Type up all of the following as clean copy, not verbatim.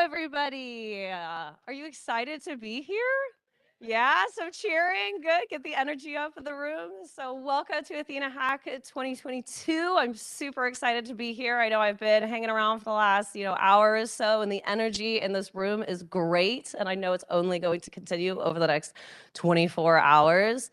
everybody. Are you excited to be here? Yeah, some cheering. Good. Get the energy up in the room. So welcome to Athena Hack 2022. I'm super excited to be here. I know I've been hanging around for the last, hour or so, and the energy in this room is great. And I know it's only going to continue over the next 24 hours.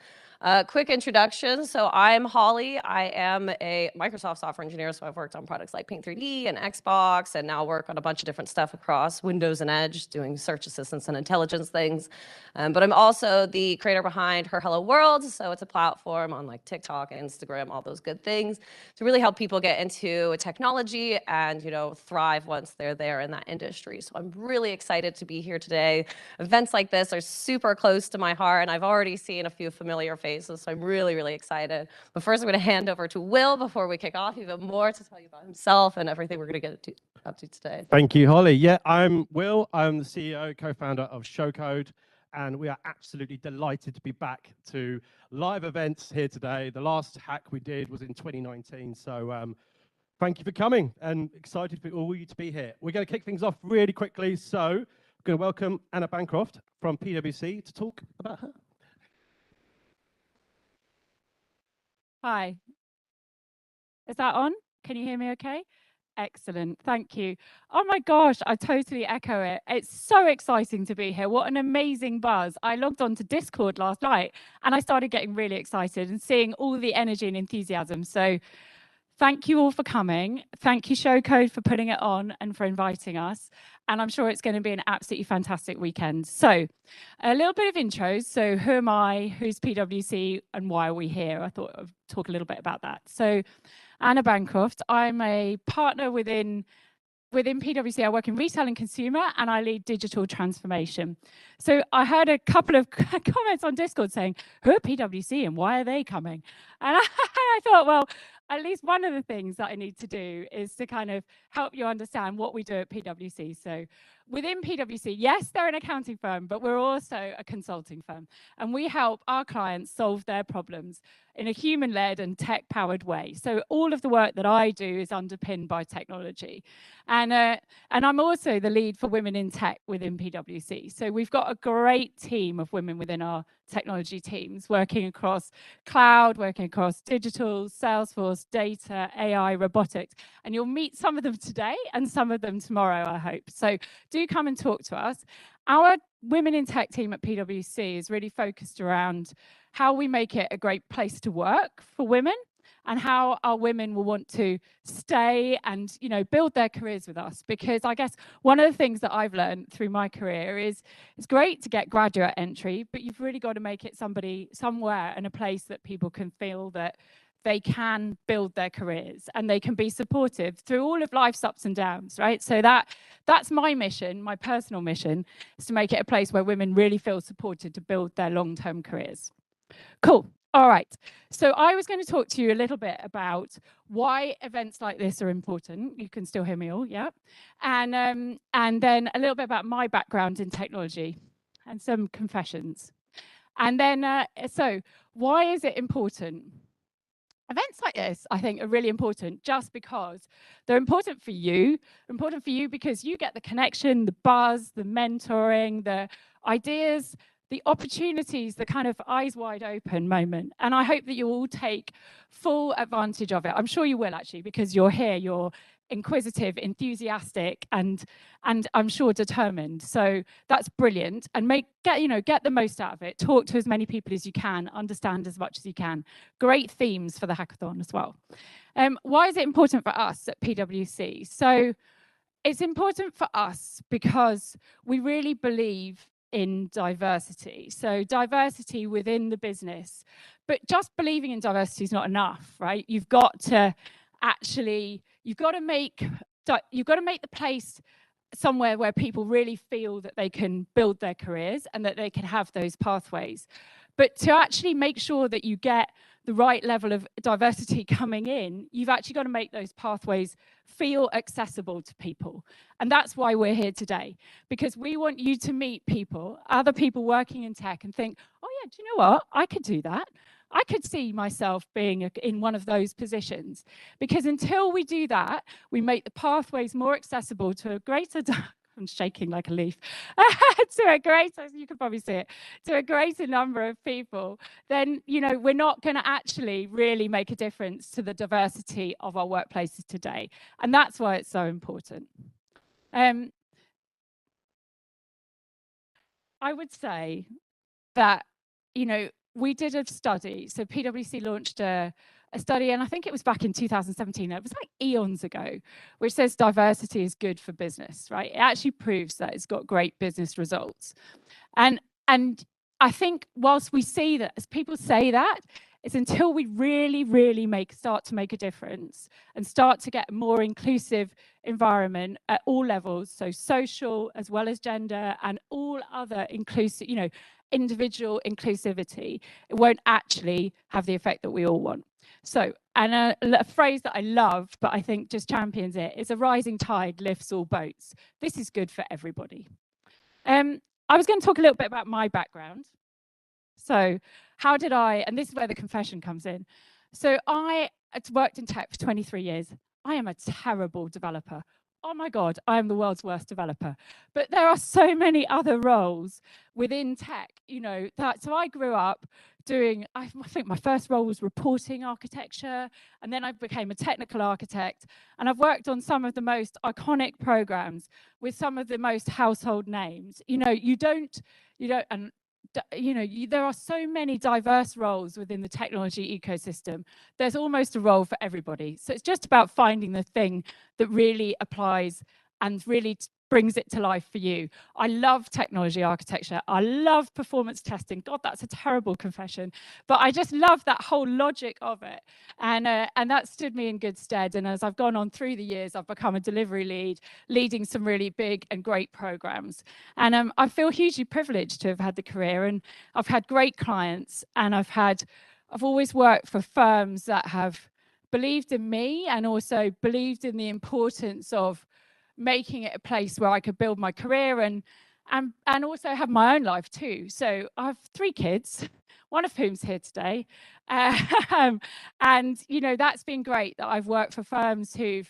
Quick introduction. So I'm Holly. I am a Microsoft software engineer. So I've worked on products like Paint 3D and Xbox, and now work on a bunch of different stuff across Windows and Edge, doing search assistance and intelligence things. But I'm also the creator behind Her Hello World. So it's a platform on like TikTok and Instagram, all those good things, to really help people get into technology and, thrive once they're there in that industry. So I'm really excited to be here today. Events like this are super close to my heart, and I've already seen a few familiar faces. So I'm really, really excited. But first, I'm going to hand over to Will before we kick off even more to tell you about himself and everything we're going to get up to today. Thank you, Holly. Yeah, I'm Will. I'm the CEO, co-founder of Showcode, and we are absolutely delighted to be back to live events here today. The last hack we did was in 2019, so thank you for coming and excited for all you to be here. We're going to kick things off really quickly, so I'm going to welcome Anna Bancroft from PwC to talk about her. Hi. Is that on? Can you hear me okay? Excellent. Thank you. Oh my gosh, I totally echo it. It's so exciting to be here. What an amazing buzz. I logged on to Discord last night and I started getting really excited and seeing all the energy and enthusiasm. So thank you all for coming. Thank you, Showcode, for putting it on and for inviting us. And I'm sure it's going to be an absolutely fantastic weekend. So a little bit of intros. So who am I? Who's PwC? And why are we here? I thought I'd talk a little bit about that. So Anna Bancroft, I'm a partner within PwC. I work in retail and consumer, and I lead digital transformation. So I heard a couple of comments on Discord saying, who are PwC and why are they coming? And I thought, well, at least one of the things that I need to do is to kind of help you understand what we do at PwC. So within PwC, yes, they're an accounting firm, but we're also a consulting firm. And we help our clients solve their problems in a human-led and tech-powered way. So all of the work that I do is underpinned by technology. And I'm also the lead for women in tech within PwC. So we've got a great team of women within our technology teams working across cloud, working across digital, Salesforce, data, AI, robotics. And you'll meet some of them today and some of them tomorrow, I hope. So do come and talk to us. Our women in tech team at PwC is really focused around how we make it a great place to work for women and how our women will want to stay and, build their careers with us. Because I guess one of the things that I've learned through my career is it's great to get graduate entry, but you've really got to make it somewhere and a place that people can feel that they can build their careers and they can be supportive through all of life's ups and downs, right? So that's my mission, my personal mission, is to make it a place where women really feel supported to build their long-term careers. Cool. All right. So I was going to talk to you a little bit about why events like this are important. You can still hear me all, yeah? And then a little bit about my background in technology and some confessions. And then, so why is it important? Events like this, I think, are really important just because they're important for you. Important for you because you get the connection, the buzz, the mentoring, the ideas, the opportunities, the kind of eyes wide open moment. And I hope that you all take full advantage of it. I'm sure you will, actually, because you're here, you're inquisitive, enthusiastic, and I'm sure determined. So that's brilliant. And get the most out of it. Talk to as many people as you can, understand as much as you can. Great themes for the hackathon as well. Why is it important for us at PwC? So it's important for us because we really believe in diversity. So diversity within the business, but just believing in diversity is not enough, right? You've got to make the place somewhere where people really feel that they can build their careers and that they can have those pathways. But to actually make sure that you get the right level of diversity coming in, you've actually got to make those pathways feel accessible to people. And that's why we're here today, because we want you to meet people, other people working in tech, and think, oh yeah, do you know what? I could do that. I could see myself being in one of those positions. Because until we do that, we make the pathways more accessible to a greater I'm shaking like a leaf, to a greater, you can probably see it, to a greater number of people, then, you know, we're not going to actually really make a difference to the diversity of our workplaces today. And that's why it's so important. I would say that, you know, we did a study. So PwC launched a study, and I think it was back in 2017. It was like eons ago, which says diversity is good for business, right? It actually proves that it's got great business results. And I think whilst we see that, as people say that, it's until we really start to make a difference and start to get a more inclusive environment at all levels, so social as well as gender and all other inclusive, you know, individual inclusivity, it won't actually have the effect that we all want. So, and a phrase that I love, but I think just champions it, is a rising tide lifts all boats. This is good for everybody. I was going to talk a little bit about my background. So how did I, and this is where the confession comes in. So I worked in tech for 23 years. I am a terrible developer. Oh my God, I am the world's worst developer. But there are so many other roles within tech, you know, that, so I grew up doing, I think my first role was reporting architecture, and then I became a technical architect, and I've worked on some of the most iconic programs with some of the most household names. You know, and you know, there are so many diverse roles within the technology ecosystem. There's almost a role for everybody. So it's just about finding the thing that really applies and really brings it to life for you. I love technology architecture. I love performance testing. God, that's a terrible confession. But I just love that whole logic of it. And that stood me in good stead. And as I've gone on through the years, I've become a delivery lead, leading some really big and great programs. And I feel hugely privileged to have had the career. And I've had great clients. And I've always worked for firms that have believed in me and also believed in the importance of making it a place where I could build my career and also have my own life too. So I have 3 kids, one of whom's here today. And, you know, that's been great that I've worked for firms who've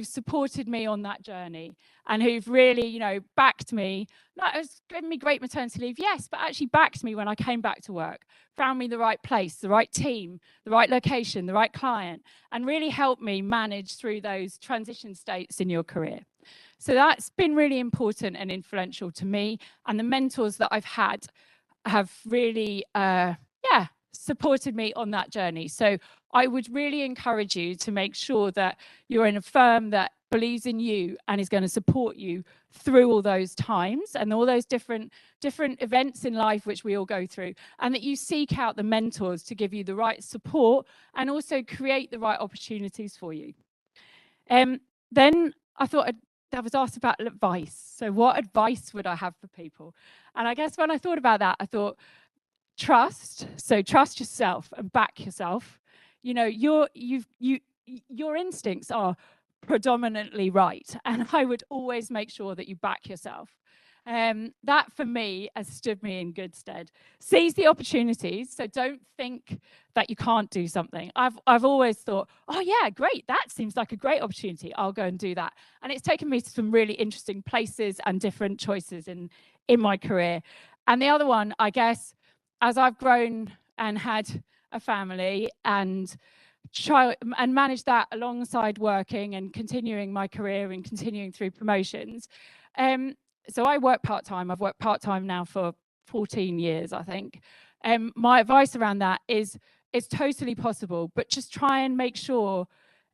supported me on that journey and who've really, you know, backed me. Not has given me great maternity leave, yes, but actually backed me when I came back to work, found me the right place, the right team, the right location, the right client, and really helped me manage through those transition states in your career. So that's been really important and influential to me, and the mentors that I've had have really, supported me on that journey. So I would really encourage you to make sure that you're in a firm that believes in you and is going to support you through all those times and all those different events in life which we all go through, and that you seek out the mentors to give you the right support and also create the right opportunities for you. Then I thought I was asked about advice. So what advice would I have for people? And I guess when I thought about that, I thought, trust. So trust yourself and back yourself. You know, your instincts are predominantly right, and I would always make sure that you back yourself. That for me has stood me in good stead. Seize the opportunities. So don't think that you can't do something. I've always thought, oh yeah, great, that seems like a great opportunity, I'll go and do that. And it's taken me to some really interesting places and different choices in my career. And the other one, I guess, as I've grown and had a family and managed that alongside working and continuing my career and continuing through promotions. So I work part-time. I've worked part-time now for 14 years, I think. My advice around that is it's totally possible, but just try and make sure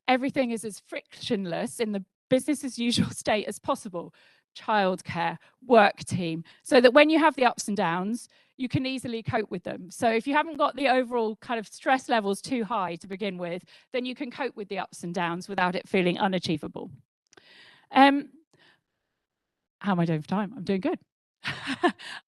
everything is as frictionless in the business as usual state as possible. Childcare, work team, so that when you have the ups and downs, you can easily cope with them. So if you haven't got the overall kind of stress levels too high to begin with, then you can cope with the ups and downs without it feeling unachievable. How am I doing for time? I'm doing good.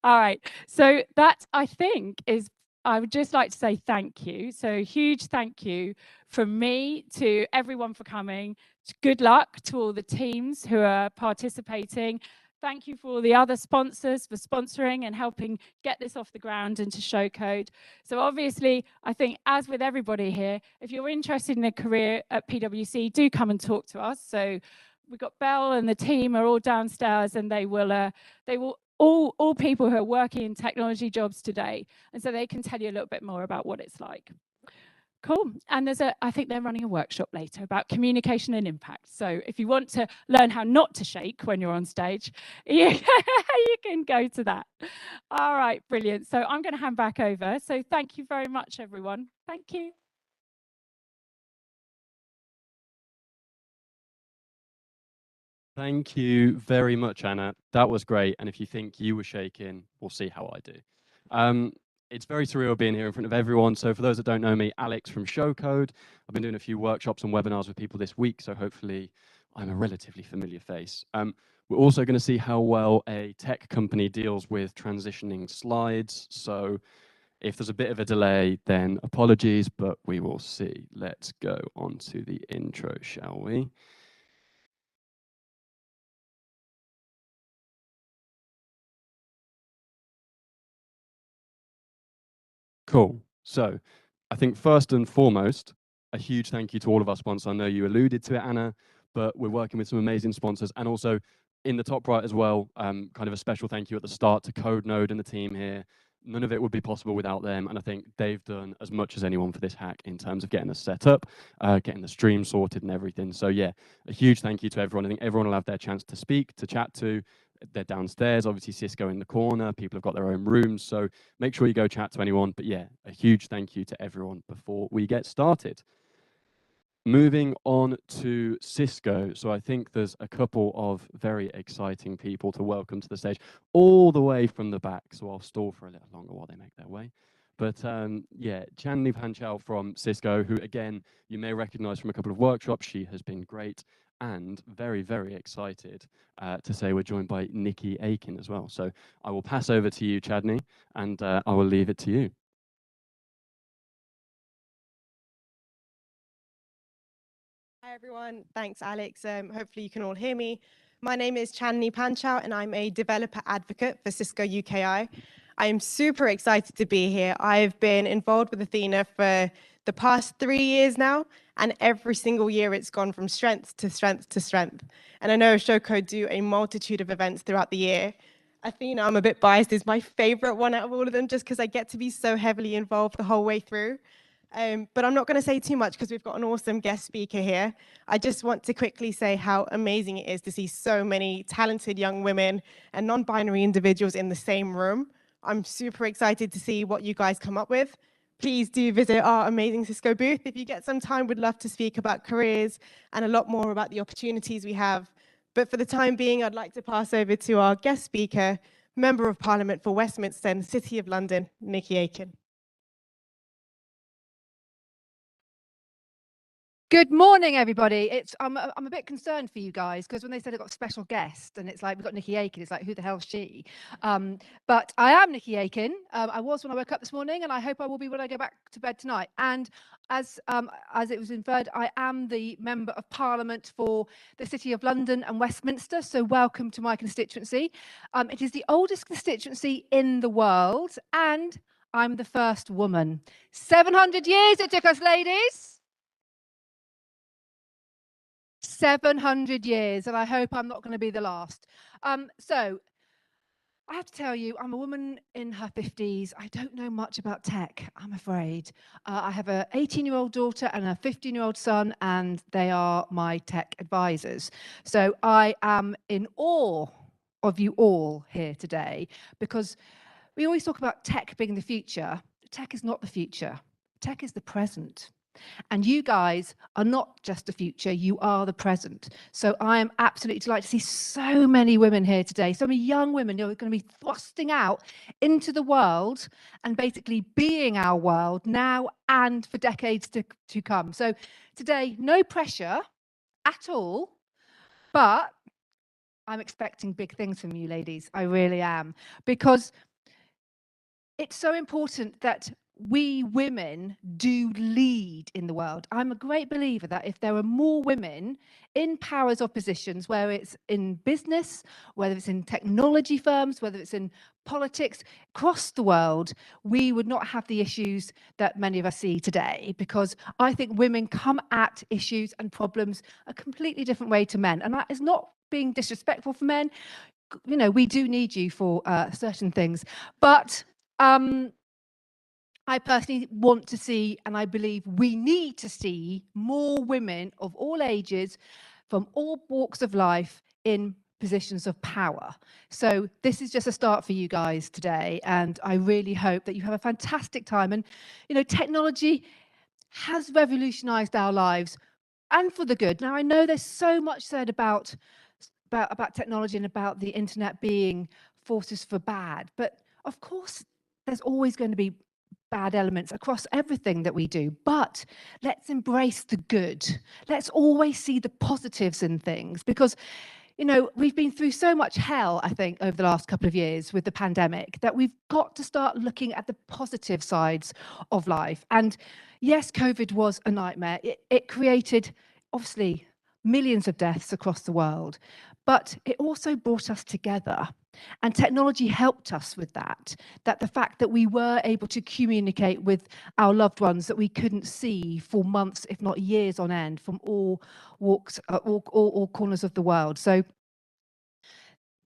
All right. So that, I think, is, I would just like to say thank you. So huge thank you from me to everyone for coming. Good luck to all the teams who are participating. Thank you for all the other sponsors for sponsoring and helping get this off the ground and to showcode. So obviously, I think as with everybody here, if you're interested in a career at PwC, do come and talk to us. So we've got Belle and the team are all downstairs, and they will all people who are working in technology jobs today, and so they can tell you a little bit more about what it's like. Cool. And I think they're running a workshop later about communication and impact. So if you want to learn how not to shake when you're on stage, you can go to that. All right, brilliant. So I'm going to hand back over. So thank you very much, everyone. Thank you. Thank you very much, Anna. That was great. And if you think you were shaking, we'll see how I do. It's very surreal being here in front of everyone. So for those that don't know me, Alex from Showcode. I've been doing a few workshops and webinars with people this week, so hopefully I'm a relatively familiar face. We're also going to see how well a tech company deals with transitioning slides. So if there's a bit of a delay, then apologies, but we will see. Let's go on to the intro, shall we? Cool. So I think first and foremost, a huge thank you to all of our sponsors. I know you alluded to it, Anna, but we're working with some amazing sponsors. And also in the top right as well, kind of a special thank you at the start to CodeNode and the team here. None of it would be possible without them. And I think they've done as much as anyone for this hack in terms of getting us set up, getting the stream sorted and everything. So yeah, a huge thank you to everyone. I think everyone will have their chance to speak, to chat to. They're downstairs, obviously Cisco in the corner. People have got their own rooms. So make sure you go chat to anyone. But yeah, a huge thank you to everyone before we get started. Moving on to Cisco. So I think there's a couple of very exciting people to welcome to the stage, all the way from the back. So I'll stall for a little longer while they make their way. But yeah, Chandni Panchal from Cisco, who again, you may recognize from a couple of workshops. She has been great and very, very excited to say we're joined by Nikki Aiken as well. So I will pass over to you, Chandni, and I will leave it to you. Hi everyone, thanks Alex. Hopefully you can all hear me. My name is Chandni Panchal and I'm a developer advocate for Cisco UKI. I am super excited to be here. I've been involved with Athena for the past 3 years now, and every single year it's gone from strength to strength to strength. And I know Showcode do a multitude of events throughout the year. Athena, I'm a bit biased, is my favorite one out of all of them just because I get to be so heavily involved the whole way through. But I'm not going to say too much because we've got an awesome guest speaker here. I just want to quickly say how amazing it is to see so many talented young women and non-binary individuals in the same room. I'm super excited to see what you guys come up with. Please do visit our amazing Cisco booth. If you get some time, we'd love to speak about careers and a lot more about the opportunities we have. But for the time being, I'd like to pass over to our guest speaker, Member of Parliament for Westminster and City of London, Nikki Aiken. Good morning, everybody. I'm a bit concerned for you guys because when they said I got a special guest and it's like we've got Nikki Aiken, it's like who the hell's she? But I am Nikki Aiken. I was when I woke up this morning, and I hope I will be when I go back to bed tonight. And as it was inferred, I am the Member of Parliament for the City of London and Westminster. So welcome to my constituency. It is the oldest constituency in the world, and I'm the first woman. 700 years it took us, ladies. 700 years, and I hope I'm not going to be the last. So I have to tell you, I'm a woman in her 50s. I don't know much about tech, I'm afraid. I have an 18-year-old daughter and a 15-year-old son, and they are my tech advisors. So I am in awe of you all here today, because we always talk about tech being the future. Tech is not the future. Tech is the present. And you guys are not just the future, you are the present. So I am absolutely delighted to see so many women here today, so many young women who are going to be thrusting out into the world and basically being our world now and for decades to come. So today, no pressure at all, but I'm expecting big things from you ladies. I really am, because it's so important that we women do lead in the world. I'm a great believer that if there are more women in powers of positions, whether it's in business, whether it's in technology firms, whether it's in politics, across the world, we would not have the issues that many of us see today, because I think women come at issues and problems a completely different way to men. And that is not being disrespectful for men. You know, we do need you for certain things, but I personally want to see, and I believe we need to see, more women of all ages from all walks of life in positions of power. So this is just a start for you guys today, and I really hope that you have a fantastic time. And you know, technology has revolutionized our lives, and for the good. Now I know there's so much said about technology and about the internet being forces for bad, but of course there's always going to be bad elements across everything that we do, but let's embrace the good. Let's always see the positives in things, because you know, we've been through so much hell, I think, over the last couple of years with the pandemic, that we've got to start looking at the positive sides of life. And yes, COVID was a nightmare. It created, obviously, millions of deaths across the world, but it also brought us together. And technology helped us with that the fact that we were able to communicate with our loved ones that we couldn't see for months, if not years on end, from all walks, all corners of the world. So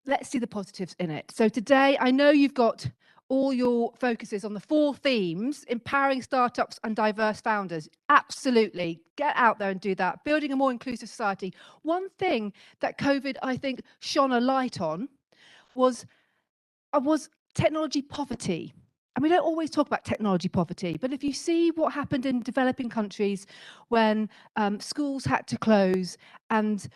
let's see the positives in it. So today, I know you've got all your focuses on the 4 themes: empowering startups and diverse founders. Absolutely, get out there and do that. Building a more inclusive society. One thing that COVID, I think, shone a light on was technology poverty. And we don't always talk about technology poverty, but if you see what happened in developing countries when schools had to close and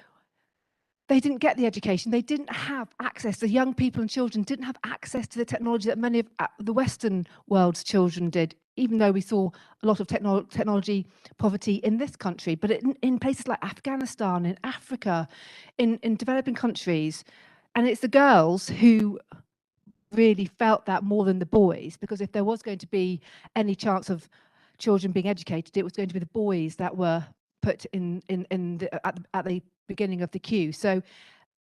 they didn't get the education, they didn't have access, the young people and children didn't have access to the technology that many of the Western world's children did, even though we saw a lot of technology poverty in this country. But in places like Afghanistan, in Africa, in developing countries, and it's the girls who really felt that more than the boys, because if there was going to be any chance of children being educated, it was going to be the boys that were put at the beginning of the queue. So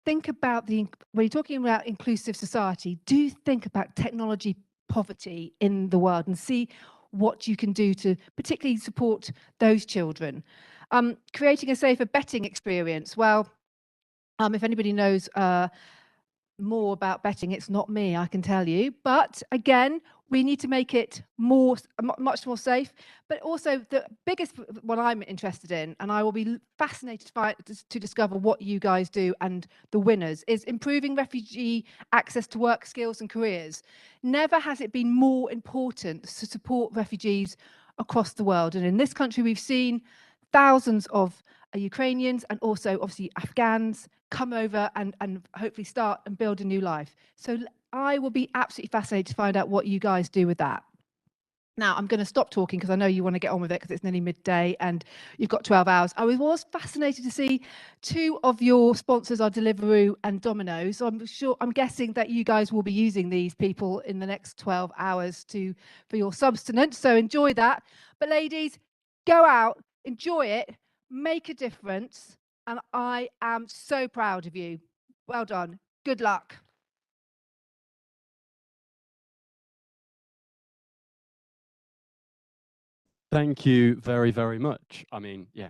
think about when you're talking about inclusive society, do think about technology poverty in the world and see what you can do to particularly support those children. Creating a safer betting experience. Well, if anybody knows more about betting, it's not me, I can tell you. But again, we need to make it much more safe. But also the biggest one I'm interested in, and I will be fascinated to discover what you guys do and the winners, is improving refugee access to work, skills and careers. Never has it been more important to support refugees across the world. And in this country, we've seen thousands of Ukrainians and also obviously Afghans come over and hopefully start and build a new life. So I will be absolutely fascinated to find out what you guys do with that. Now, I'm going to stop talking because I know you want to get on with it because it's nearly midday and you've got 12 hours. I was fascinated to see 2 of your sponsors are Deliveroo and Domino's. So I'm guessing that you guys will be using these people in the next 12 hours for your subsistence. So enjoy that. But ladies, go out, enjoy it, make a difference. And I am so proud of you. Well done. Good luck. Thank you very, very much. I mean, yeah,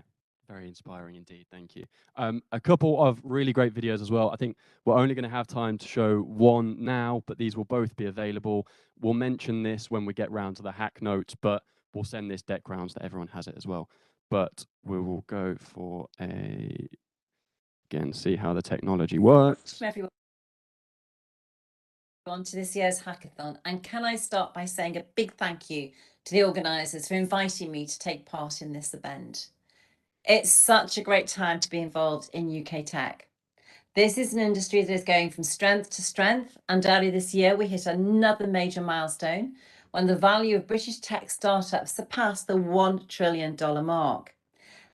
very inspiring indeed. Thank you. A couple of really great videos as well. I think we're only going to have time to show one now, but these will both be available. We'll mention this when we get round to the hack notes, but we'll send this deck round so that everyone has it as well. But we will go for again, see how the technology works. Everyone to this year's hackathon, and can I start by saying a big thank you to the organisers for inviting me to take part in this event. It's such a great time to be involved in UK tech. This is an industry that is going from strength to strength, and earlier this year we hit another major milestone when the value of British tech startups surpassed the $1 trillion mark.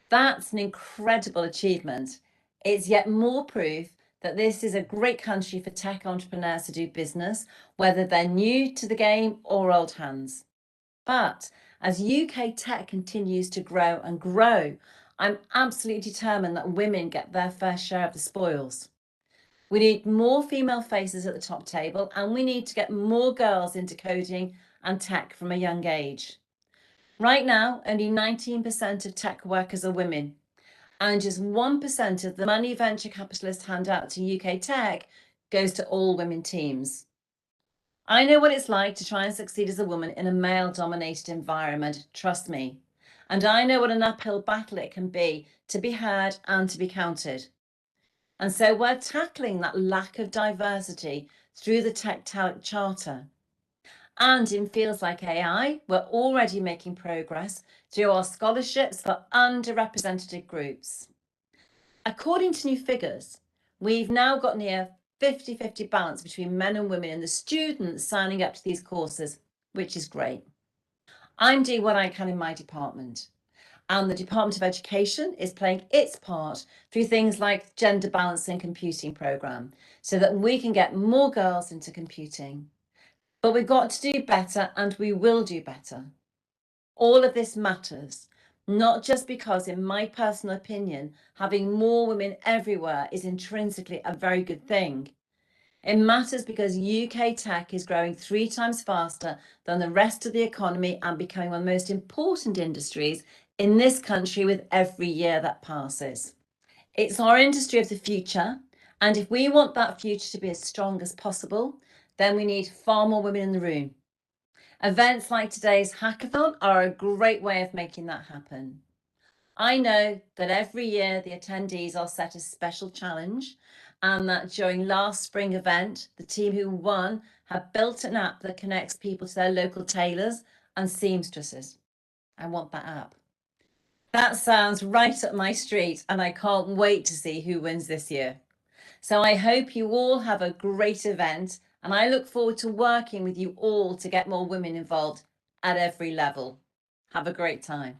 That's an incredible achievement. It's yet more proof that this is a great country for tech entrepreneurs to do business, whether they're new to the game or old hands. But as UK tech continues to grow and grow, I'm absolutely determined that women get their fair share of the spoils. We need more female faces at the top table, and we need to get more girls into coding and tech from a young age. Right now, only 19% of tech workers are women, and just 1% of the money venture capitalists hand out to UK tech goes to all women teams. I know what it's like to try and succeed as a woman in a male-dominated environment, trust me. And I know what an uphill battle it can be to be heard and to be counted. And so we're tackling that lack of diversity through the Tech Talent Charter. And in fields like AI, we're already making progress through our scholarships for underrepresented groups. According to new figures, we've now got near 50-50 balance between men and women in the students signing up to these courses, which is great. I'm doing what I can in my department, and the Department of Education is playing its part through things like gender balancing computing programme, so that we can get more girls into computing. But we've got to do better, and we will do better. All of this matters, not just because, in my personal opinion, having more women everywhere is intrinsically a very good thing. It matters because UK tech is growing 3 times faster than the rest of the economy and becoming one of the most important industries in this country with every year that passes. It's our industry of the future, and if we want that future to be as strong as possible, then we need far more women in the room. Events like today's hackathon are a great way of making that happen. I know that every year the attendees are set a special challenge, and that during last spring event, the team who won have built an app that connects people to their local tailors and seamstresses. I want that app. That sounds right up my street, and I can't wait to see who wins this year. So I hope you all have a great event, and I look forward to working with you all to get more women involved at every level. Have a great time.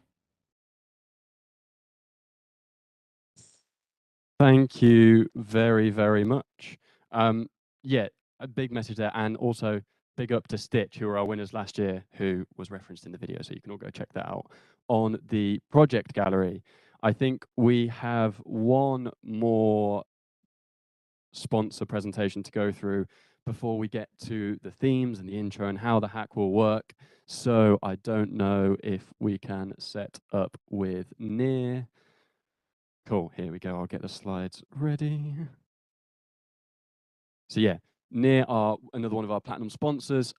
Thank you very, very much. Yeah, a big message there, and also big up to Stitch, who were our winners last year, who was referenced in the video, so you can all go check that out on the project gallery. I think we have one more sponsor presentation to go through before we get to the themes and the intro and how the hack will work. So I don't know if we can set up with Near. Cool, here we go. I'll get the slides ready. So yeah, Near are another one of our platinum sponsors.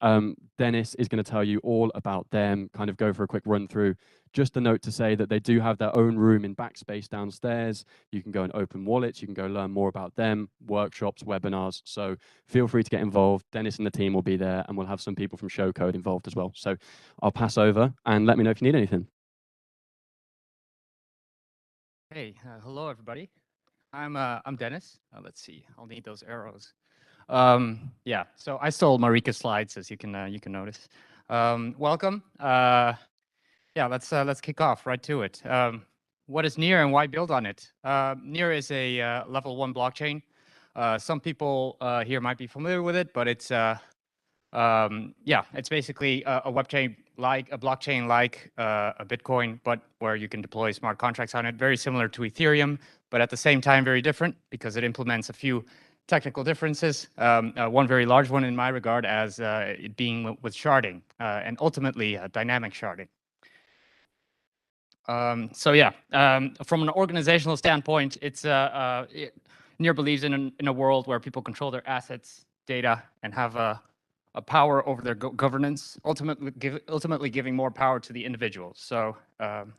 Dennis is going to tell you all about them, kind of go for a quick run through. Just a note to say that they do have their own room in Backspace downstairs. You can go and open wallets. You can go learn more about them, workshops, webinars. So feel free to get involved. Dennis and the team will be there, and we'll have some people from Showcode involved as well. So I'll pass over and let me know if you need anything. Hey, hello everybody. I'm Dennis. Let's see, I'll need those arrows. Yeah, so I stole Marika's slides, as you can notice. Welcome. Yeah, let's kick off right to it. What is Near and why build on it? Near is a level 1 blockchain. Some people here might be familiar with it, but it's yeah, it's basically a blockchain like a Bitcoin, but where you can deploy smart contracts on it. Very similar to Ethereum, but at the same time very different because it implements a few technical differences. One very large one in my regard as it being with sharding and ultimately dynamic sharding. So yeah, from an organizational standpoint, it's Near believes in a world where people control their assets, data, and have a power over their governance, ultimately giving more power to the individual. So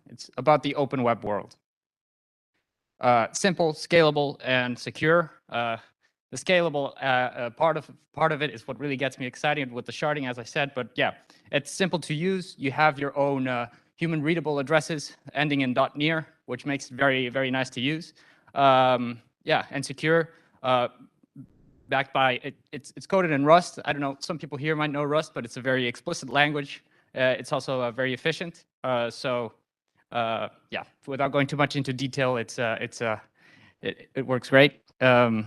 it's about the open web world. Simple, scalable, and secure. The scalable part of it is what really gets me excited with the sharding, as I said. But yeah, it's simple to use. You have your own human readable addresses ending in .near, which makes it very, very nice to use. Yeah, and secure. Backed by it's coded in Rust. I don't know. Some people here might know Rust, but it's a very explicit language. It's also very efficient. So yeah, without going too much into detail, it works great. Yeah,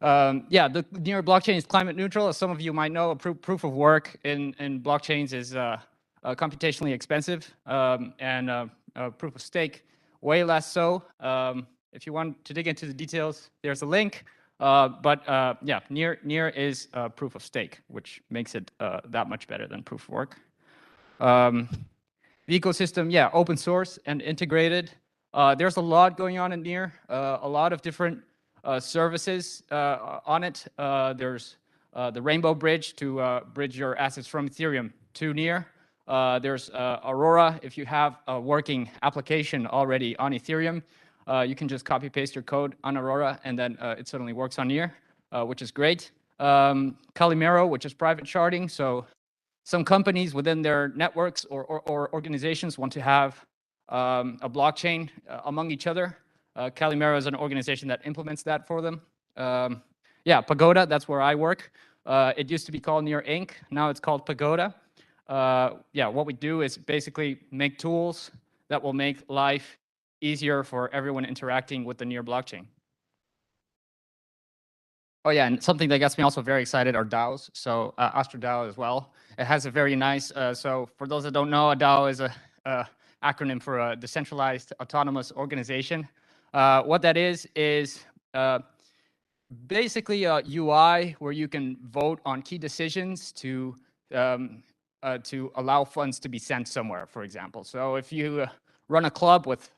the Near blockchain is climate neutral. As some of you might know, a proof of work in blockchains is computationally expensive, and proof of stake way less so. If you want to dig into the details, there's a link. But yeah, near is proof of stake, which makes it that much better than proof of work. The ecosystem, yeah, open source and integrated. There's a lot going on in Near, a lot of different services on it. There's the Rainbow Bridge to bridge your assets from Ethereum to Near. There's Aurora. If you have a working application already on Ethereum, you can just copy paste your code on Aurora, and then it suddenly works on Near, which is great. Calimero, which is private sharding. So some companies within their networks or organizations want to have a blockchain among each other. Calimero is an organization that implements that for them. Yeah, Pagoda, that's where I work. It used to be called Near Inc. Now it's called Pagoda. Yeah, what we do is basically make tools that will make life easier for everyone interacting with the Near blockchain. Oh yeah, and something that gets me also very excited are DAOs. So AstroDAO as well. It has a very nice, so for those that don't know, a DAO is a acronym for a decentralized autonomous organization. What that is basically a UI where you can vote on key decisions to allow funds to be sent somewhere, for example. So if you run a club with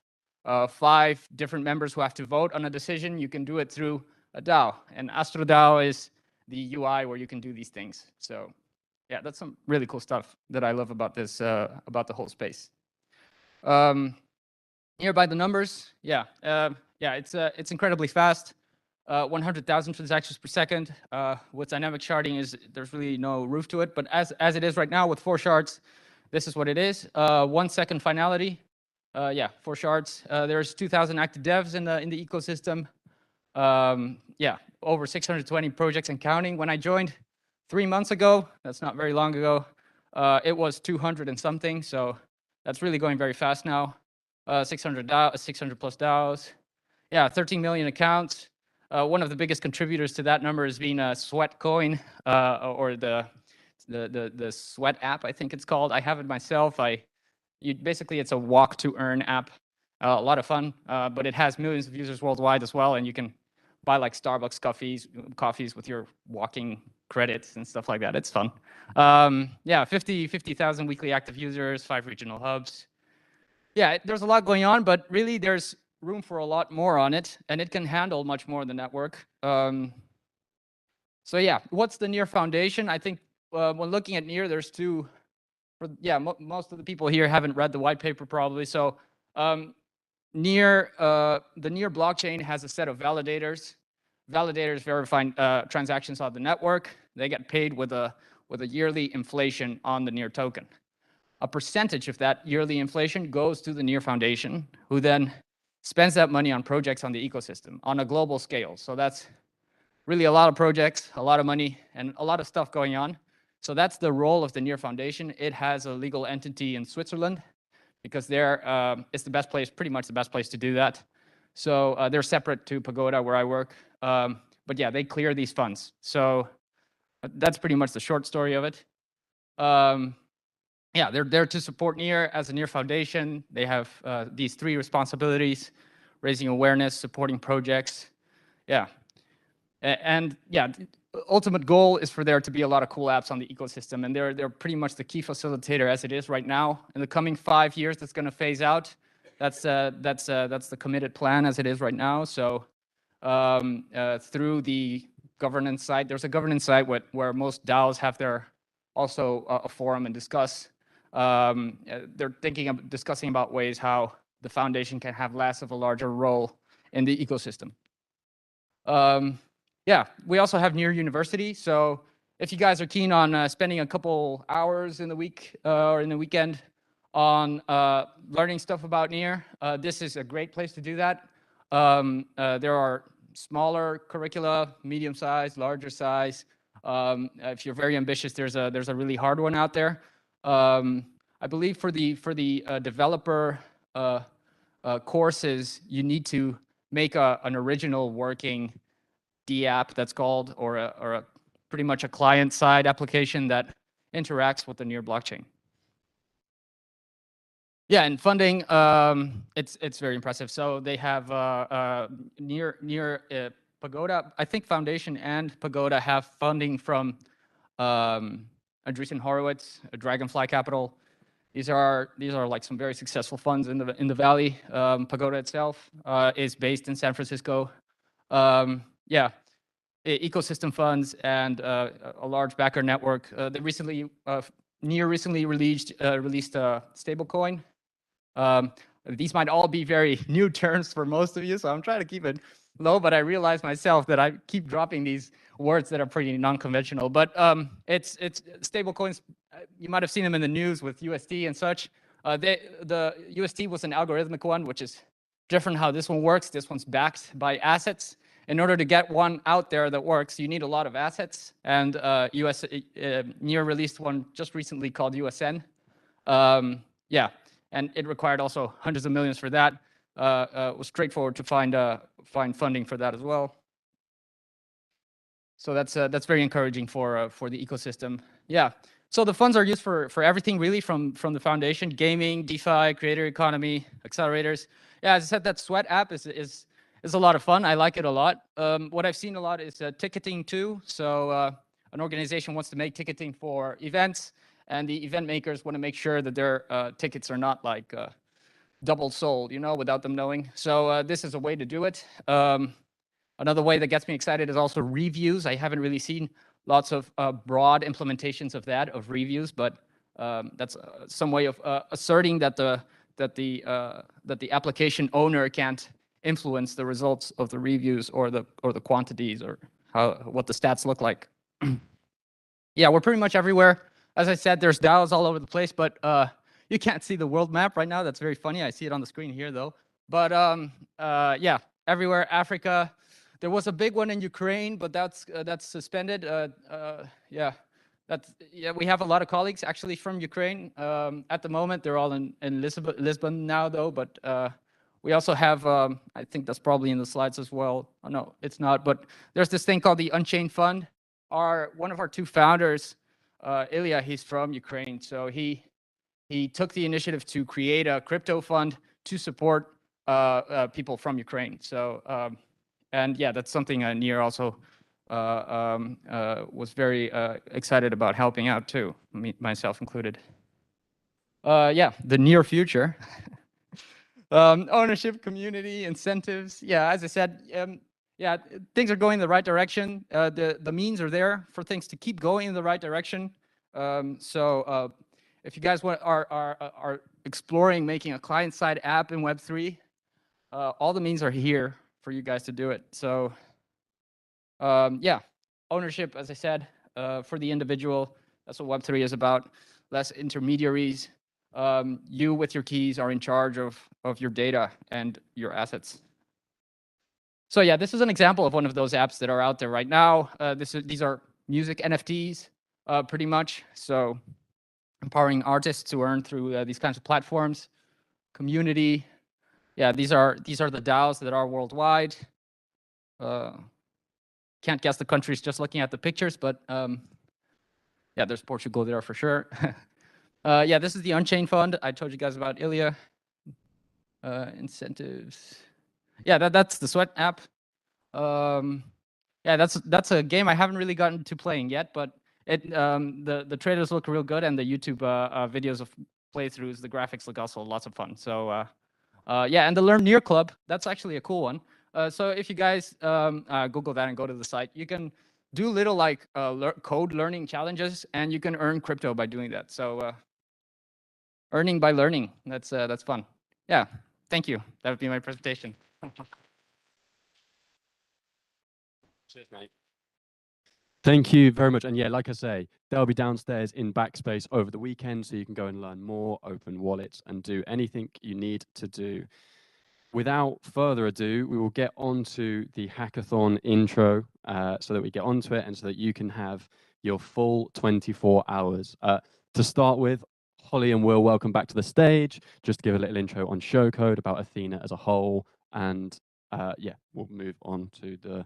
5 different members who have to vote on a decision, you can do it through a DAO. And AstroDAO is the UI where you can do these things. So yeah, that's some really cool stuff that I love about this, about the whole space. Here by the numbers, yeah, it's incredibly fast. 100,000 transactions per second. With dynamic sharding is there's really no roof to it, but as it is right now with 4 shards, this is what it is. 1 second finality. Yeah, 4 shards. There's 2,000 active devs in the ecosystem. Yeah, over 620 projects and counting. When I joined 3 months ago, that's not very long ago, it was 200 and something. So that's really going very fast now. 600 plus DAOs. Yeah, 13 million accounts. One of the biggest contributors to that number has been Sweatcoin, or the Sweat app, I think it's called. I have it myself. Basically, it's a walk to earn app. A lot of fun, but it has millions of users worldwide as well, and you can buy like Starbucks coffees with your walking credits and stuff like that. It's fun. Yeah, 50,000 weekly active users, 5 regional hubs. Yeah, there's a lot going on, but really there's room for a lot more on it, and it can handle much more in the network. So yeah, what's the Near Foundation? I think when looking at Near, there's 2. Yeah, most of the people here haven't read the white paper probably. So the Near blockchain has a set of validators. Validators verify transactions on the network. They get paid with a yearly inflation on the Near token. A percentage of that yearly inflation goes to the Near Foundation, who then spends that money on projects on the ecosystem on a global scale. So that's really a lot of projects, a lot of money, and a lot of stuff going on. So that's the role of the Near Foundation. It has a legal entity in Switzerland because it's the best place, pretty much the best place to do that. So they're separate to Pagoda where I work. But yeah, they clear these funds. So that's pretty much the short story of it. Yeah, they're there to support Near as a Near Foundation. They have these 3 responsibilities: raising awareness, supporting projects. Yeah, and yeah, the ultimate goal is for there to be a lot of cool apps on the ecosystem, and they're pretty much the key facilitator as it is right now. In the coming 5 years, that's going to phase out. That's the committed plan as it is right now. So through the governance site, there's a governance site where most DAOs have their also a forum and discuss. They're discussing about ways how the foundation can have less of a larger role in the ecosystem. Yeah, we also have Near University. So if you guys are keen on spending a couple hours in the week or in the weekend on learning stuff about Near, this is a great place to do that. There are smaller curricula, medium size, larger size. If you're very ambitious, there's a really hard one out there. I believe for the developer courses, you need to make an original working D-app, that's called, or a pretty much a client-side application that interacts with the Near blockchain. Yeah, and funding, it's very impressive. So they have near Pagoda, I think Foundation and Pagoda have funding from Andreessen Horowitz, Dragonfly Capital. These are like some very successful funds in the valley. Pagoda itself is based in San Francisco. Yeah, ecosystem funds and a large backer network. They recently released Stablecoin. These might all be very new terms for most of you, so I'm trying to keep it low, but I realize myself that I keep dropping these words that are pretty non-conventional. But it's stable coins. You might have seen them in the news with USD and such. The USD was an algorithmic one, which is different how this one works. This one's backed by assets. In order to get one out there that works, you need a lot of assets. And Near released one just recently called USN. Yeah, and it required also hundreds of millions for that. It was straightforward to find funding for that as well. So that's very encouraging for the ecosystem. Yeah. So the funds are used for everything really from the foundation, gaming, DeFi, creator economy, accelerators. Yeah, as I said, that Sweat app is a lot of fun. I like it a lot. What I've seen a lot is ticketing too. So an organization wants to make ticketing for events, and the event makers want to make sure that their tickets are not like double sold, without them knowing. So this is a way to do it. Another way that gets me excited is also reviews. I haven't really seen lots of broad implementations of reviews, but that's some way of asserting that the application owner can't influence the results of the reviews or the quantities or what the stats look like. Yeah, we're pretty much everywhere. As I said, there's DAOs all over the place, but you can't see the world map right now. That's very funny. I see it on the screen here though. But yeah, everywhere. Africa. There was a big one in Ukraine, but that's suspended. Yeah, we have a lot of colleagues actually from Ukraine. At the moment, they're all in Lisbon now, though. But we also have, I think that's probably in the slides as well. Oh, no, it's not. But there's this thing called the Unchained Fund. One of our two founders, Ilya, he's from Ukraine, so he took the initiative to create a crypto fund to support people from Ukraine. So. And yeah, that's something Near also was very excited about helping out too, myself included. Yeah, the near future. Ownership, community, incentives. Yeah, as I said, yeah, things are going in the right direction. The means are there for things to keep going in the right direction. So if you guys are exploring making a client-side app in Web3, all the means are here for you guys to do it. So yeah, ownership, as I said, for the individual. That's what Web3 is about. Less intermediaries. You with your keys are in charge of your data and your assets. So yeah, this is an example of one of those apps that are out there right now. These are music NFTs, pretty much. So empowering artists to earn through these kinds of platforms. Community. Yeah, these are the DAOs that are worldwide. Can't guess the countries just looking at the pictures, but yeah, there's Portugal there for sure. Yeah, this is the Unchained Fund. I told you guys about Ilya. Incentives. Yeah, that's the Sweat app. Yeah, that's a game I haven't really gotten to playing yet, but the trailers look real good, and the YouTube videos of playthroughs, the graphics look also lots of fun. So yeah, and the Learn Near Club, that's actually a cool one. So if you guys Google that and go to the site, you can do little like code learning challenges, and you can earn crypto by doing that. So earning by learning, that's fun. Yeah, thank you. That would be my presentation. Cheers, mate. Thank you very much. And yeah, like I say, they'll be downstairs in Backspace over the weekend, so you can go and learn more, open wallets, and do anything you need to do. Without further ado, we will get on to the hackathon intro so that we get onto it and so that you can have your full 24 hours. To start with, Holly and Will, welcome back to the stage. Just to give a little intro on Showcode, about Athena as a whole, and yeah, we'll move on to the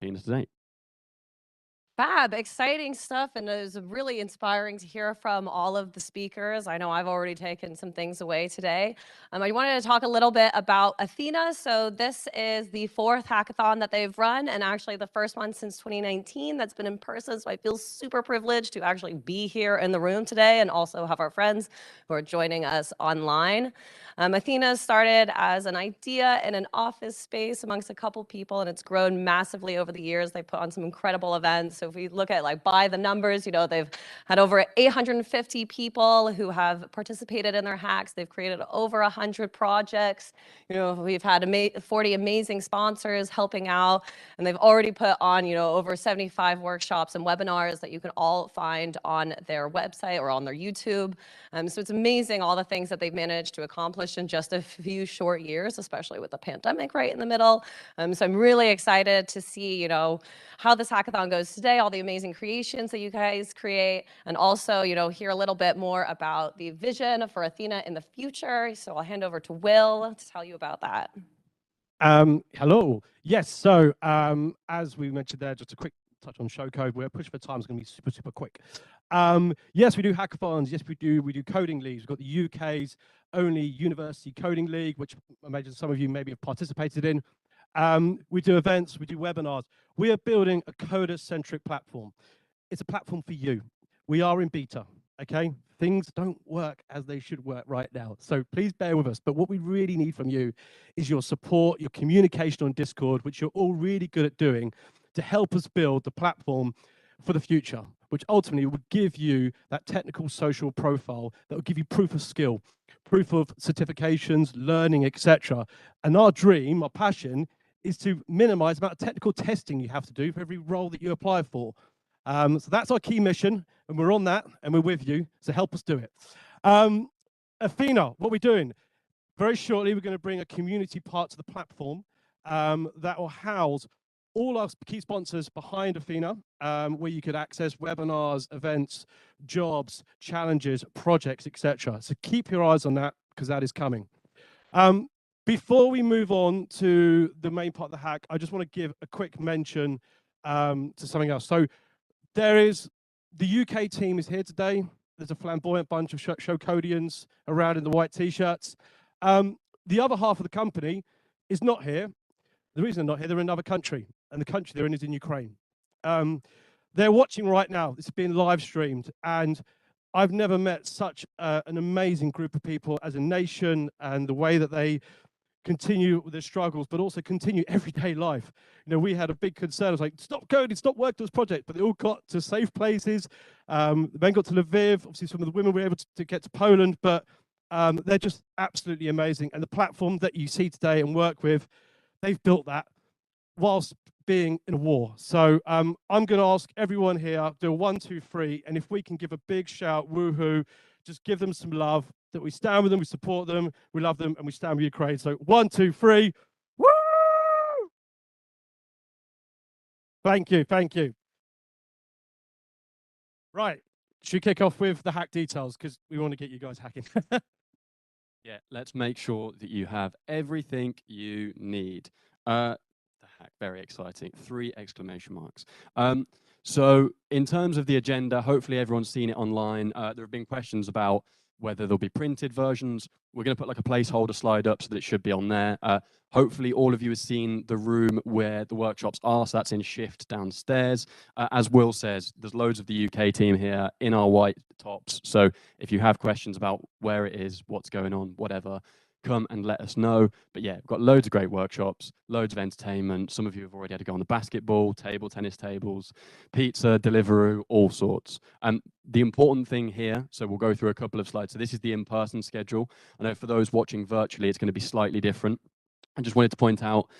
Athena today. Fab, exciting stuff, and it was really inspiring to hear from all of the speakers. I know I've already taken some things away today. I wanted to talk a little bit about Athena. So this is the 4th hackathon that they've run, and actually the first one since 2019 that's been in person. So I feel super privileged to actually be here in the room today and also have our friends who are joining us online. Athena started as an idea in an office space amongst a couple people, and it's grown massively over the years. They put on some incredible events. So if we look at like by the numbers, you know, they've had over 850 people who have participated in their hacks. They've created over 100 projects. You know, we've had 40 amazing sponsors helping out, and they've already put on, you know, over 75 workshops and webinars that you can all find on their website or on their YouTube. So it's amazing all the things that they've managed to accomplish in just a few short years, especially with the pandemic right in the middle. So I'm really excited to see, you know, how this hackathon goes today, all the amazing creations that you guys create, and also, you know, hear a little bit more about the vision for Athena in the future. So I'll hand over to Will to tell you about that. Hello. Yes, so as we mentioned there, just a quick touch on show code. We're pushing for time, it's going to be super, super quick. Yes, we do hackathons. Yes, we do coding leagues. We've got the UK's only university coding league, which I imagine some of you maybe have participated in. We do events, we do webinars. We are building a coder-centric platform. It's a platform for you. We are in beta, okay? Things don't work as they should work right now. So please bear with us. But what we really need from you is your support, your communication on Discord, which you're all really good at doing, to help us build the platform for the future, which ultimately would give you that technical social profile that will give you proof of skill, proof of certifications, learning, etc. And our dream, our passion, is to minimize the amount of technical testing you have to do for every role that you apply for. So that's our key mission, and we're on that, and we're with you, so help us do it. Athena, what we're doing, very shortly, we're going to bring a community part to the platform that will house all our key sponsors behind Athena, where you could access webinars, events, jobs, challenges, projects, etc. So keep your eyes on that, because that is coming. Before we move on to the main part of the hack, I just want to give a quick mention to something else. So there is, the UK team is here today. There's a flamboyant bunch of showcodians around in the white t-shirts. The other half of the company is not here. The reason they're not here, they're in another country, and the country they're in is in Ukraine. They're watching right now. This is being live streamed, and I've never met such an amazing group of people as a nation, and the way that they continue with their struggles, but also continue everyday life. You know, we had a big concern. It was like, stop coding, stop working on this project, but they all got to safe places. The men got to Lviv. Obviously, some of the women were able to get to Poland, but they're just absolutely amazing. And the platform that you see today and work with, they've built that whilst being in a war. So I'm going to ask everyone here, do a 1, 2, 3, and if we can give a big shout, woohoo, just give them some love, that we stand with them, we support them, we love them, and we stand with Ukraine. So 1, 2, 3, woo! Thank you, thank you. Right, should we kick off with the hack details, because we want to get you guys hacking. Yeah, let's make sure that you have everything you need. The hack, very exciting. 3 exclamation marks. So in terms of the agenda, hopefully everyone's seen it online. There have been questions about whether there'll be printed versions. We're going to put like a placeholder slide up so that it should be on there. Hopefully all of you have seen the room where the workshops are, so that's in Shift downstairs. As Will says, there's loads of the UK team here in our white tops. So if you have questions about where it is, what's going on, whatever, come and let us know. But yeah, we've got loads of great workshops, loads of entertainment. Some of you have already had to go on the basketball, table tennis tables, pizza, Deliveroo, all sorts. The important thing here, so we'll go through a couple of slides. So this is the in-person schedule. I know for those watching virtually, it's going to be slightly different. I just wanted to point out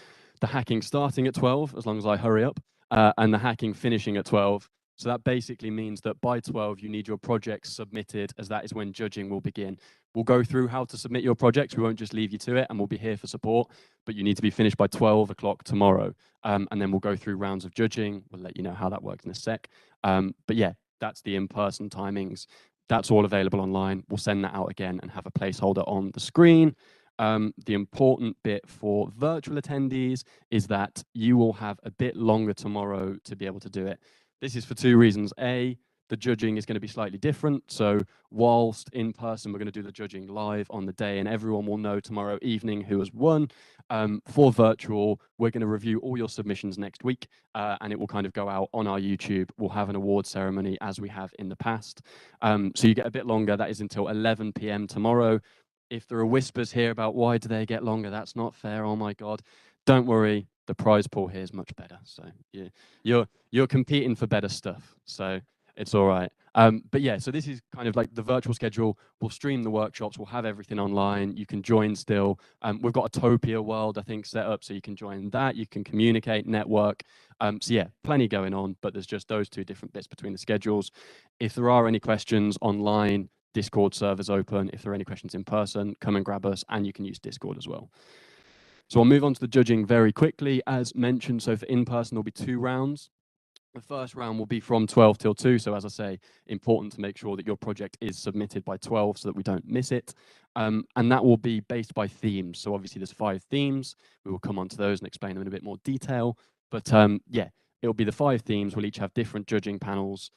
the hacking starting at 12, as long as I hurry up, and the hacking finishing at 12. So that basically means that by 12, you need your projects submitted, as that is when judging will begin. We'll go through how to submit your projects. We won't just leave you to it, and we'll be here for support, but you need to be finished by 12 o'clock tomorrow. And then we'll go through rounds of judging. We'll let you know how that works in a sec. But yeah, that's the in-person timings. That's all available online. We'll send that out again and have a placeholder on the screen. The important bit for virtual attendees is that you will have a bit longer tomorrow to be able to do it. This is for two reasons. A, the judging is going to be slightly different. So whilst in person, we're going to do the judging live on the day and everyone will know tomorrow evening who has won. For virtual, we're going to review all your submissions next week and it will kind of go out on our YouTube. We'll have an award ceremony as we have in the past. So you get a bit longer. That is until 11 p.m. tomorrow. If there are whispers here about why do they get longer, that's not fair. Oh my God. Don't worry. The prize pool here is much better. So you're competing for better stuff. So it's all right. But yeah, so this is kind of like the virtual schedule. We'll stream the workshops. We'll have everything online. You can join still. We've got a Topia world, I think, set up so you can join that. You can communicate, network. So yeah, plenty going on, but there's just those two different bits between the schedules. If there are any questions online, Discord server's open. If there are any questions in person, come and grab us, and you can use Discord as well. So I'll move on to the judging very quickly. As mentioned, so for in-person, there'll be 2 rounds. The first round will be from 12 till 2. So as I say, important to make sure that your project is submitted by 12 so that we don't miss it. And that will be based by themes. So obviously there's 5 themes. We will come on to those and explain them in a bit more detail. But yeah, it'll be the 5 themes. We'll each have different judging panels.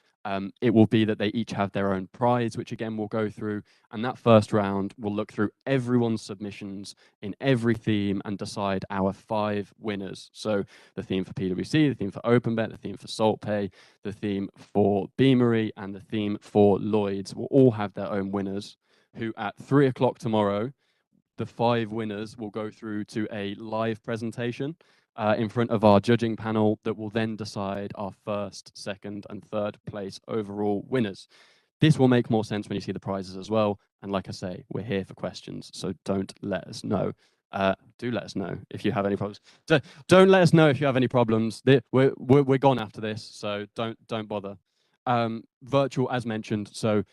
It will be that they each have their own prize, which again we'll go through. And that first round will look through everyone's submissions in every theme and decide our 5 winners. So the theme for PwC, the theme for OpenBet, the theme for SaltPay, the theme for Beamery, and the theme for Lloyds will all have their own winners, who at 3 o'clock tomorrow, the 5 winners will go through to a live presentation in front of our judging panel that will then decide our first, second, and third place overall winners. This will make more sense when you see the prizes as well. And like I say, we're here for questions, so don't let us know. Do let us know if you have any problems. Don't let us know if you have any problems. We're gone after this, so don't bother. Virtual, as mentioned, so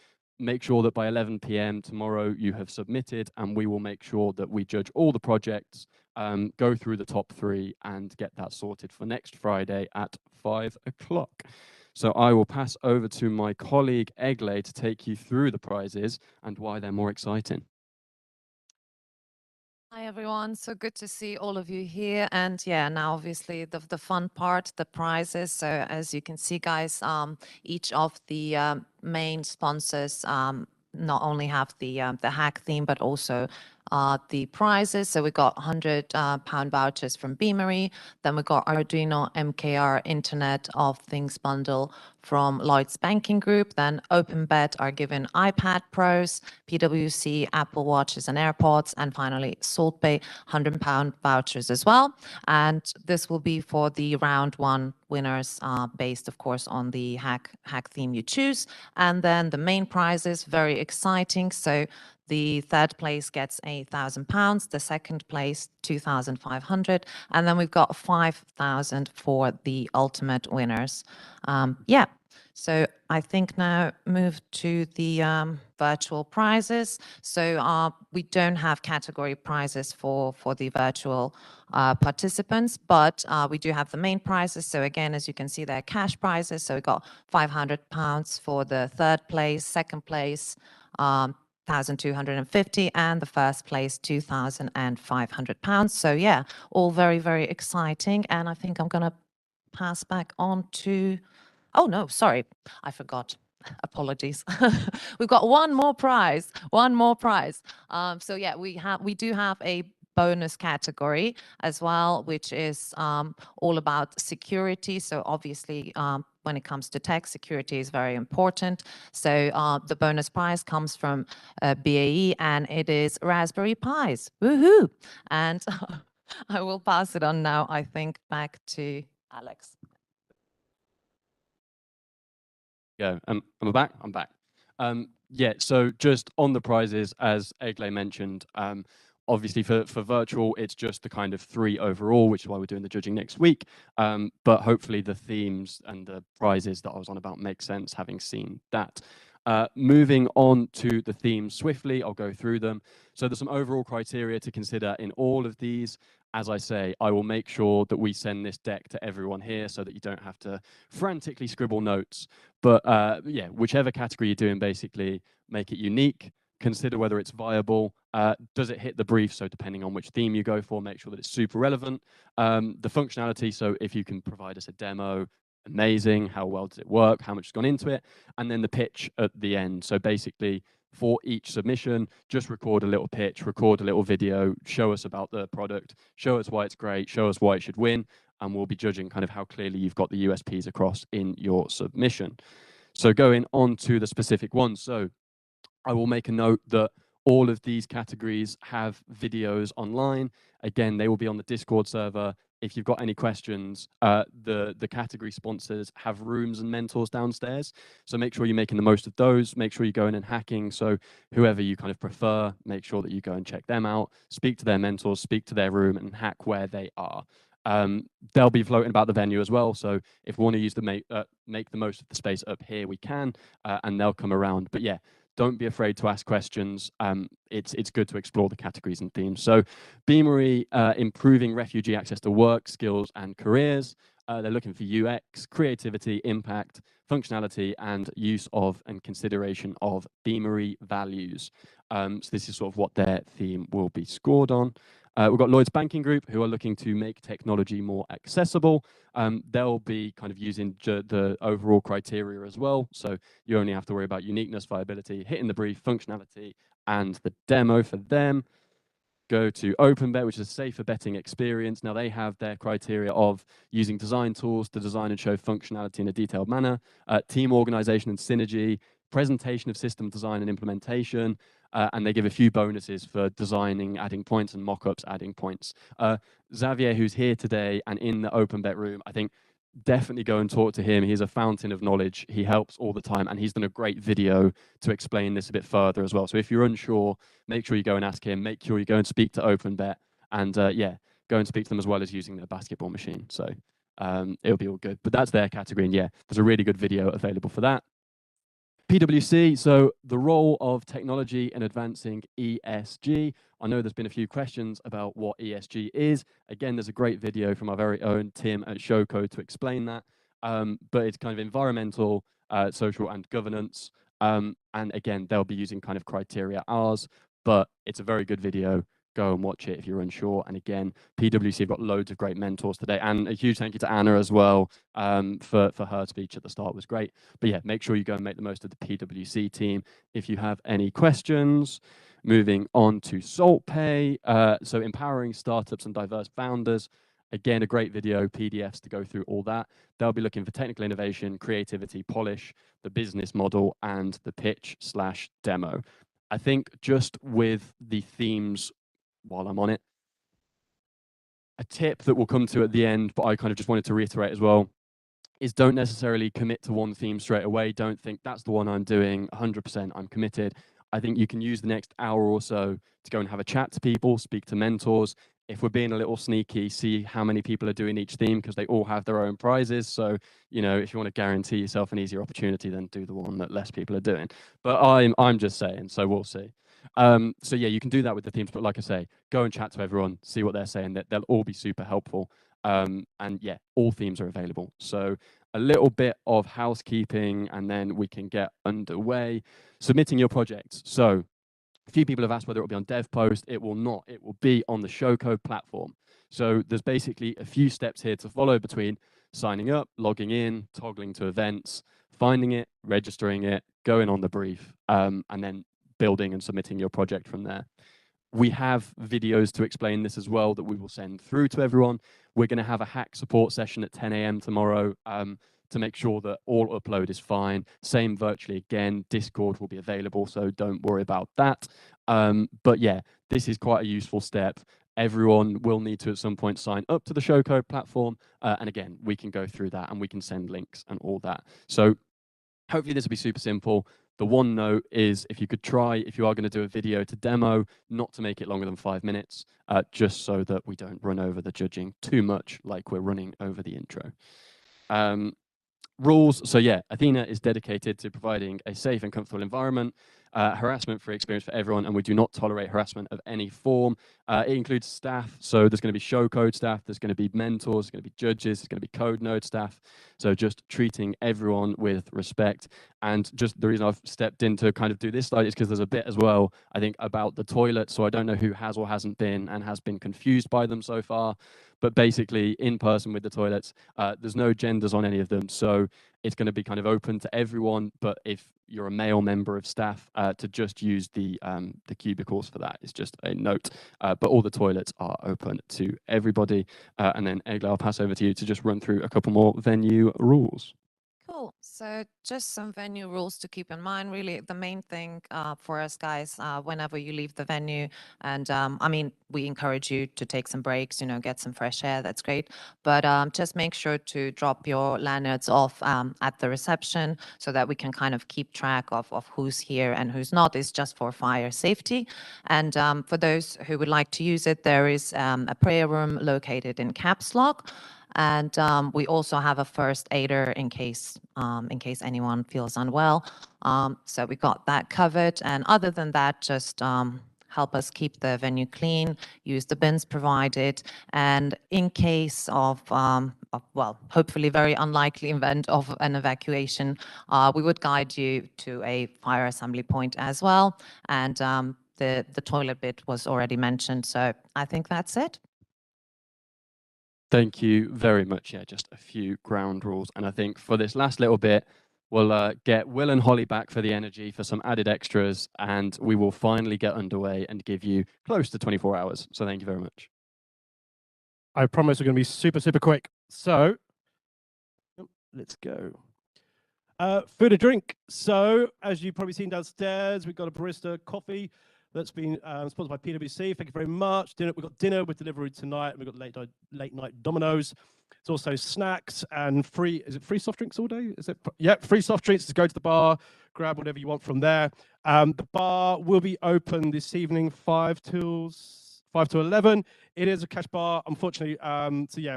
make sure that by 11 p.m. tomorrow you have submitted, and we will make sure that we judge all the projects, go through the top 3, and get that sorted for next Friday at 5 o'clock. So I will pass over to my colleague Egle to take you through the prizes and why they're more exciting. Hi everyone, so good to see all of you here. And yeah, now obviously the fun part, the prizes. So as you can see, guys, each of the main sponsors not only have the hack theme, but also the prizes. So we got £100 vouchers from Beamery. Then we got Arduino MKR Internet of Things bundle from Lloyds Banking Group. Then OpenBet are given iPad Pros, PwC, Apple Watches and AirPods, and finally SaltPay £100 vouchers as well. And this will be for the round 1 winners based, of course, on the hack theme you choose. And then the main prizes, very exciting. So the third place gets £1,000, the second place 2,500, and then we've got 5,000 for the ultimate winners. Yeah, so I think now move to the virtual prizes. So we don't have category prizes for the virtual participants, but we do have the main prizes. So again, as you can see, they're cash prizes. So we got £500 for the third place, second place, 1,250, and the first place £2,500. So yeah, all very, very exciting. And I think I'm going to pass back on to, oh no, sorry, I forgot. Apologies. We've got one more prize. So yeah, we do have a bonus category as well, which is all about security. So obviously, when it comes to tech, security is very important. So the bonus prize comes from BAE, and it is Raspberry Pis. Woohoo! And I will pass it on now, I think, back to Alex. Go. Am I back? I'm back. Yeah, so just on the prizes, as Egle mentioned, obviously for virtual, it's just the kind of 3 overall, which is why we're doing the judging next week. But hopefully the themes and the prizes that I was on about make sense, having seen that. Moving on to the themes swiftly, I'll go through them. So there's some overall criteria to consider in all of these. As I say, I will make sure that we send this deck to everyone here so that you don't have to frantically scribble notes. But yeah, whichever category you're doing, basically make it unique, consider whether it's viable, does it hit the brief? So depending on which theme you go for, make sure that it's super relevant. The functionality, so if you can provide us a demo, amazing, how well does it work, how much has gone into it, and then the pitch at the end. So basically, for each submission, just record a little pitch, record a little video, show us about the product, show us why it's great, show us why it should win, and we'll be judging kind of how clearly you've got the USPs across in your submission. So going on to the specific ones. So I will make a note that all of these categories have videos online. Again, they will be on the Discord server. If you've got any questions, the category sponsors have rooms and mentors downstairs. So make sure you're making the most of those. Make sure you go in and hacking. So whoever you kind of prefer, make sure that you go and check them out, speak to their mentors, speak to their room, and hack where they are. They'll be floating about the venue as well. So if we want to use make the most of the space up here, we can, and they'll come around. But yeah, don't be afraid to ask questions. It's good to explore the categories and themes. So Beamery, improving refugee access to work, skills, and careers. They're looking for UX, creativity, impact, functionality, and use of and consideration of Beamery values. So this is sort of what their theme will be scored on. We've got Lloyds Banking Group, who are looking to make technology more accessible. They'll be kind of using the overall criteria as well. So you only have to worry about uniqueness, viability, hitting the brief, functionality, and the demo for them. Go to OpenBet, which is a safer betting experience. Now they have their criteria of using design tools to design and show functionality in a detailed manner, team organization and synergy, presentation of system design and implementation, and they give a few bonuses for designing, adding points, and mock-ups, adding points. Xavier, who's here today and in the OpenBet room, I think definitely go and talk to him. He's a fountain of knowledge. He helps all the time, and he's done a great video to explain this a bit further as well. So if you're unsure, make sure you go and ask him. Make sure you go and speak to OpenBet, and yeah, go and speak to them as well as using their basketball machine. So it'll be all good. But that's their category, and yeah, there's a really good video available for that. PwC, so the role of technology in advancing ESG. I know there's been a few questions about what ESG is. Again, there's a great video from our very own Tim at Showcode to explain that. But it's kind of environmental, social, and governance. And again, they'll be using kind of criteria ours, but it's a very good video. Go and watch it if you're unsure. And again, PwC have got loads of great mentors today. And a huge thank you to Anna as well for her speech at the start. Was great. But yeah, make sure you go and make the most of the PwC team. If you have any questions, moving on to SaltPay. So empowering startups and diverse founders. Again, a great video, PDFs to go through all that. They'll be looking for technical innovation, creativity, polish, the business model, and the pitch/demo. I think just with the themes, while I'm on it, a tip that we'll come to at the end, but I kind of just wanted to reiterate as well, is don't necessarily commit to one theme straight away. Don't think that's the one I'm doing, 100% I'm committed. I think you can use the next hour or so to go and have a chat to people, speak to mentors. If we're being a little sneaky, see how many people are doing each theme, because they all have their own prizes. So, you know, if you want to guarantee yourself an easier opportunity, then do the one that less people are doing. But I'm just saying, so we'll see. So yeah, you can do that with the themes, but like I say, go and chat to everyone, see what they're saying. That they'll all be super helpful. And yeah, all themes are available. So a little bit of housekeeping, and then we can get underway. Submitting your projects. So a few people have asked whether it will be on DevPost. It will not. It will be on the Showcode platform. So there's basically a few steps here to follow between signing up, logging in, toggling to events, finding it, registering it, going on the brief, and then building and submitting your project from there. We have videos to explain this as well that we will send through to everyone. We're going to have a hack support session at 10 a.m. tomorrow to make sure that all upload is fine. Same virtually again, Discord will be available, so don't worry about that. But yeah, this is quite a useful step. Everyone will need to at some point sign up to the Showcode platform. And again, we can go through that and we can send links and all that. So hopefully this will be super simple. The one note is if you could try, if you are going to do a video to demo, not to make it longer than 5 minutes, just so that we don't run over the judging too much like we're running over the intro. Rules. So yeah, Athena is dedicated to providing a safe and comfortable environment, harassment-free experience for everyone, and we do not tolerate harassment of any form. It includes staff, so there's going to be Showcode staff, there's going to be mentors, there's going to be judges, there's going to be Code Node staff. So just treating everyone with respect. And just the reason I've stepped in to kind of do this slide is because there's a bit as well, I think, about the toilet. So I don't know who has or hasn't been and has been confused by them so far. but basically in person with the toilets. There's no genders on any of them, so it's going to be kind of open to everyone. But if you're a male member of staff, to just use the cubicles for that is just a note. But all the toilets are open to everybody. And then Egla, I'll pass over to you to just run through a couple more venue rules. Cool. So just some venue rules to keep in mind. Really, the main thing for us guys, whenever you leave the venue, and I mean, we encourage you to take some breaks, get some fresh air. That's great. But just make sure to drop your lanyards off at the reception so that we can kind of keep track of who's here and who's not. It's just for fire safety. And for those who would like to use it, there is a prayer room located in Caps Lock. And we also have a first aider in case anyone feels unwell. So we got that covered. And other than that, just help us keep the venue clean, use the bins provided. And in case of well, hopefully very unlikely event of an evacuation, we would guide you to a fire assembly point as well. And the toilet bit was already mentioned. So I think that's it. Thank you very much. Yeah, just a few ground rules. And I think for this last little bit, we'll get Will and Holly back for the energy, for some added extras, and we will finally get underway and give you close to 24 hours. So thank you very much. I promise we're going to be super, super quick. So let's go. Food and drink. So as you've probably seen downstairs, we've got a barista coffee that's been sponsored by PwC. Thank you very much. We've got dinner with delivery tonight, and we've got late night Domino's. It's also snacks and free. Is it free soft drinks all day? Is it? Yeah, free soft drinks. Just go to the bar, grab whatever you want from there. The bar will be open this evening, 5 to 11. It is a cash bar, unfortunately. So yeah,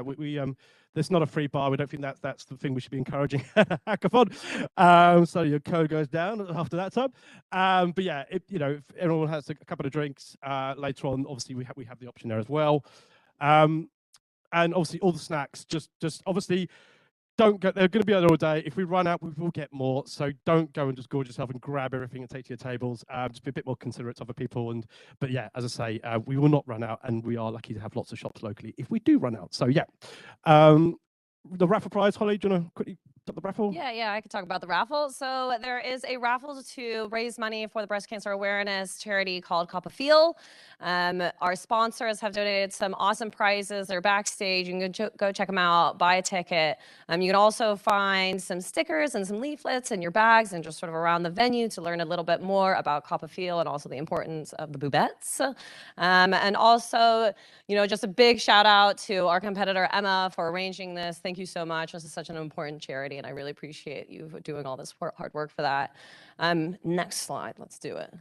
there's not a free bar. We don't think that's the thing we should be encouraging at a hackathon. So your code goes down after that time. But yeah, if everyone has a couple of drinks later on, obviously we have the option there as well. And obviously all the snacks, just obviously don't go. They're going to be there all day. If we run out, we will get more. So don't go and just gorge yourself and grab everything and take to your tables. Just be a bit more considerate of other people. But yeah, as I say, we will not run out, and we are lucky to have lots of shops locally if we do run out. So yeah, the Raffle Prize, Holly, do you want to quickly talk the raffle? Yeah, I can talk about the raffle. So there is a raffle to raise money for the breast cancer awareness charity called Cup of Feel. Our sponsors have donated some awesome prizes. They're backstage. You can go check them out, buy a ticket. You can also find some stickers and some leaflets in your bags and just sort of around the venue to learn a little bit more about Cup of Feel and also the importance of the bubettes. And also, just a big shout out to our competitor, Emma, for arranging this. Thank you so much. This is such an important charity, and I really appreciate you doing all this hard work for that. Next slide, let's do it.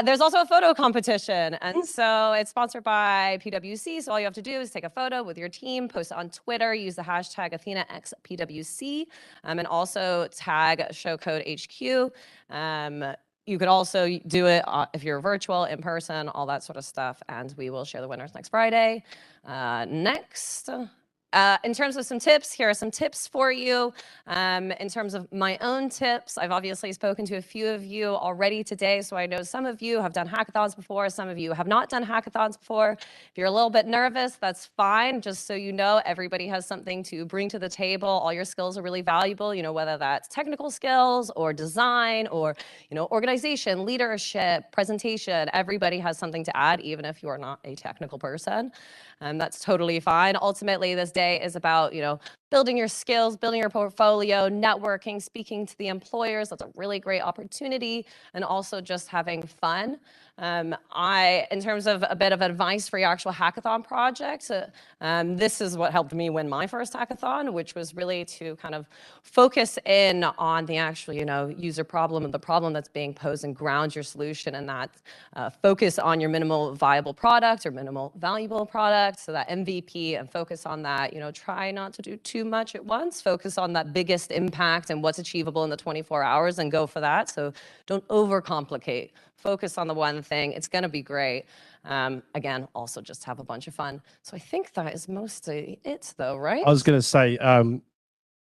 There's also a photo competition, and so it's sponsored by PwC, so all you have to do is take a photo with your team, post it on Twitter, use the hashtag AthenaXPwC, and also tag ShowCodeHQ. You could also do it if you're virtual, in person, all that sort of stuff, and we will share the winners next Friday. Next. In terms of some tips, here are some tips for you. In terms of my own tips, I've obviously spoken to a few of you already today, so I know some of you have done hackathons before, some of you have not done hackathons before. If you're a little bit nervous, that's fine. Just so you know, everybody has something to bring to the table. All your skills are really valuable, whether that's technical skills or design or, organization, leadership, presentation. Everybody has something to add, even if you are not a technical person. That's totally fine. Ultimately, this day is about, building your skills, building your portfolio, networking, speaking to the employers. That's a really great opportunity, and also just having fun. In terms of a bit of advice for your actual hackathon project, this is what helped me win my first hackathon, which was really to kind of focus in on the actual, user problem and the problem that's being posed, and ground your solution in that. Focus on your minimal viable product or minimal valuable product, so that MVP, and focus on that. Try not to do too much at once. Focus on that biggest impact and what's achievable in the 24 hours and go for that. So don't overcomplicate. Focus on the one thing. It's going to be great. Again, also just have a bunch of fun. So I think that is mostly it, though, right? I was going to say,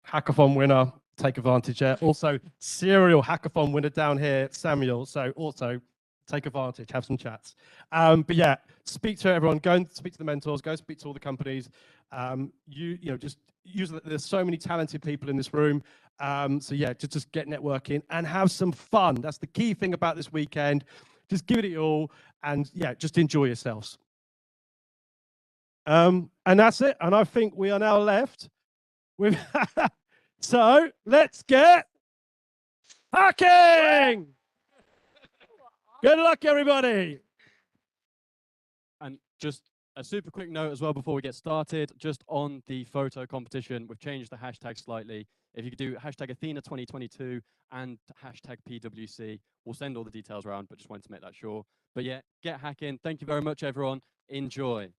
hackathon winner, take advantage there. Also, serial hackathon winner down here, Samuel. So also, take advantage, have some chats. But yeah, speak to everyone, go and speak to the mentors, go speak to all the companies. You know, just use, there's so many talented people in this room. So yeah, just get networking and have some fun. That's the key thing about this weekend. Just give it your all and yeah, just enjoy yourselves. And that's it. And I think we are now left with, so let's get hacking. Good luck, everybody. And just a super quick note as well before we get started, just on the photo competition, we've changed the hashtag slightly. If you could do hashtag Athena 2022 and hashtag PWC, we'll send all the details around, but just wanted to make that sure. But yeah, get hacking. Thank you very much, everyone. Enjoy.